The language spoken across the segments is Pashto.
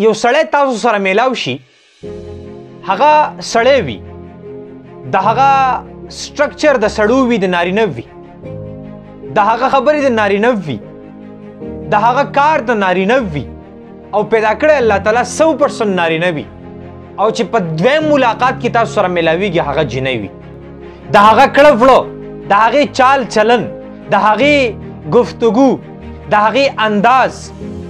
یو سړی تاسو سره میلاو شي هغه سړی وي د هغه سټرکچر د سړو وي د نارینه وي د هغه خبرې د نارینه وي د هغه کار د نارینه وي او پیدا کړی الله تعالی 100% نارینه وي او چې په دویم ملاقات کې تاسو سره میلاویږي هغه جنۍ وي د هغه کړه وړه د هغې چال چلن د هغې گفتگو د هغې انداز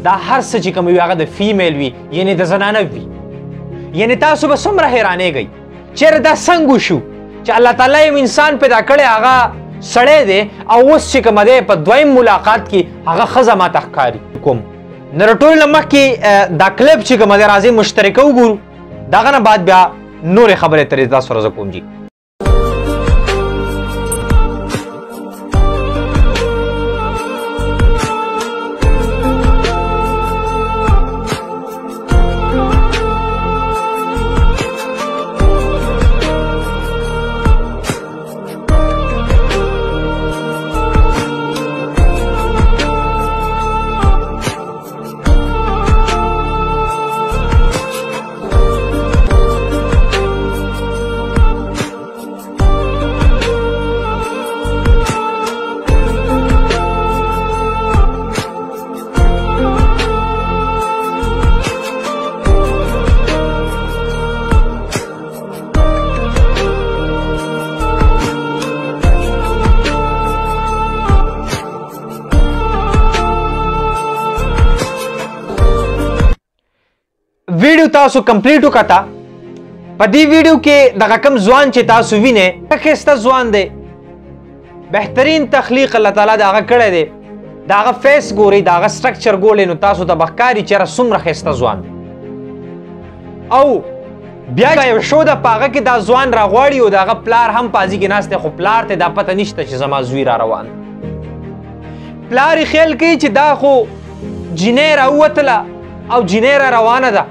دا هر څه چې کوم وي هغه د فیمیل وي یعنې د زنانه وي یعنې تاسو به څومره حیرانېږئ چېرې دا څنګه وشو چې الله تعالی یو انسان پیدا کړی هغه سړی دی او اوس چې کومه دی په دویم ملاقات کې هغه ښځه ماته ښکاري کوم نو د ټولو نه مخکې دا کلپ چې کومه دی راځئ مشترکه وګورو د هغه نه بعد بیا نورې خبرې ترې تاسو سره زه کوم جي ویډیو تاسو کمپلیټ وکړه په دې ویډیو کې دغه کم ځوان چې تاسو وینئ ښایسته ځوان دی بهترین تخلیق الله تعالی د هغه کړی دی د هغه فیس ګورئ د هغه سټرکچر ګورئ نو تاسو ته به ښکاري چې یاره څومره ښایسته ځوان دی او بیا یو شو ده په هغه کې دا ځوان راغواړي او د هغه پلار هم پازي کې ناست دی خو پلار ته دا پته نشته چې زما زوی را روان پلار یې خیال کوي چې دا خو جینۍ راووتله او جینۍ را روانه ده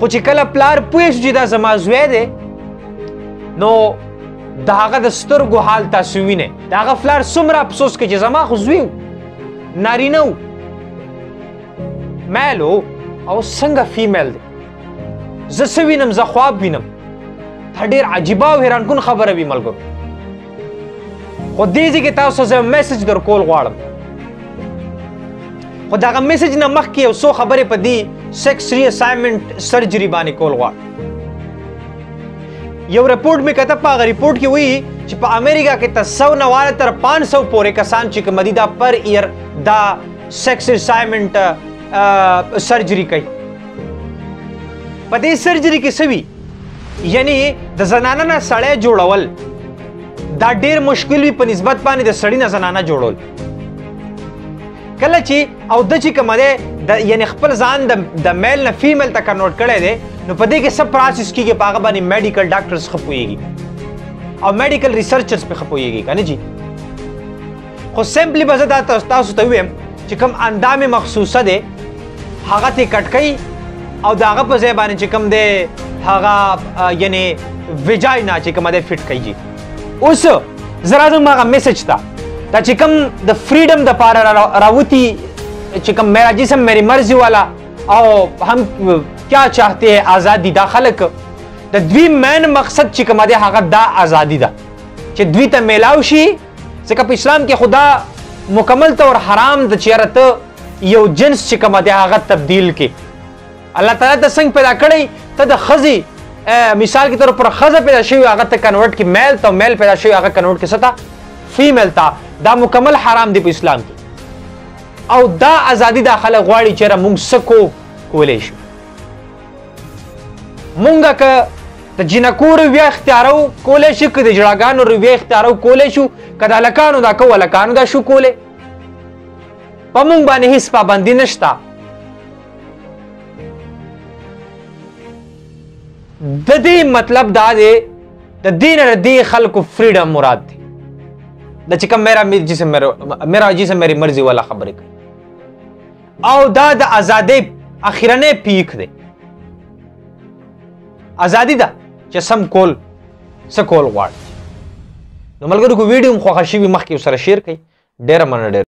خو چې کله پلار پوه شو چې دا زما زوی دی نو د هغه د سترګو حال تاسو وینئ د هغه پلار څومره افسوس کوي چې زما خو زوی و نارینه و میل و او څنګه فیمیل دی زه څه وینم زه خواب وینم دا ډېر عجیبه او حیرانکن خبره وي ملګرو خو دې ځای کې تاسو زه میسج در کول غواړم خو دغه میسج نه مخکې یو څو خبرې په دې سیکس ری اسایمنټ سرجري باندې کول غواړم یو رپورټ مې کته په هغه رپورټ کې وایي چې په امریکا کې تر 100 تر 500 پورې کسان چې کوم دي دا پر ایئر دا سیکس اسایمنټ سرجري کوي په دې سرجري کې څه وي یعنی د زنانه نه سړی جوړول دا ډېر مشکل وي په نسبت باندې د سړي نه زنانه جوړول کله چې او د چې کومه دی یعنی خپل ځان د میل نه فیمیل ته کنورټ کړی دی نو په دې کې څه پروسس کېږي په هغه باندې میډیکل ډاکټرز ښه پوهېږي او میډیکل ریسرچرز پې ښه پوهېږي که نه جي خو سمپلی به زه دا تاسو ته ووایم چې کوم اندام مخصوصه دی هغه ترې کټ کوي او د هغه په ځای باندې چې کوم دی هغه یعنې ویجاینا چې کومه دی فټ کوي جي اوس زه راځم هغه میسج ته دا چې کوم د فریډم دپاره راوتي چې کوم میرا جسم میری مرضی والا او هم کیا چاہتے ہیں آزادی دا خلق د دوی مین مقصد چې کومه دی هغه دا ازادي ده چې دوی ته میلاو شي ځکه په اسلام کې خدا مکمل طور حرام ده چې یاره ته یو جنس چې کومه دی هغه تبدیل کې الله تعالی ته څنګه پیدا کړی ته د ښځې مثال کې طور پر ښځه پیدا شوي هغه ته کنورټ کې میل ته میل پیدا شوي هغه کنورټ کې څه ته فیمیل ته دا مکمل حرام دی په اسلام کې او دا ازادي دا خلک غواړي چې موږ څه کولی شو مونږه که د جینکو رویه اختیارو کولی شو که د جړاګانو رویه اختیارو کولی شو که د هلکانو دا کو هلکانو دا شو کولی په مونږ باندې هېڅ پابندي نشته د دې مطلب دا دی د دې نه د دې خلکو فریډم مراد دی د چې کوم میرا جسم میری مرضی والا خبرې کوي او دا د ازادۍ اخرنی پیک دی ازادي ده چې سم کول څه کول غواړي نو ملګرو کو ویډیو مخه شوي مخکې سره شیر کړئ ډېره مننه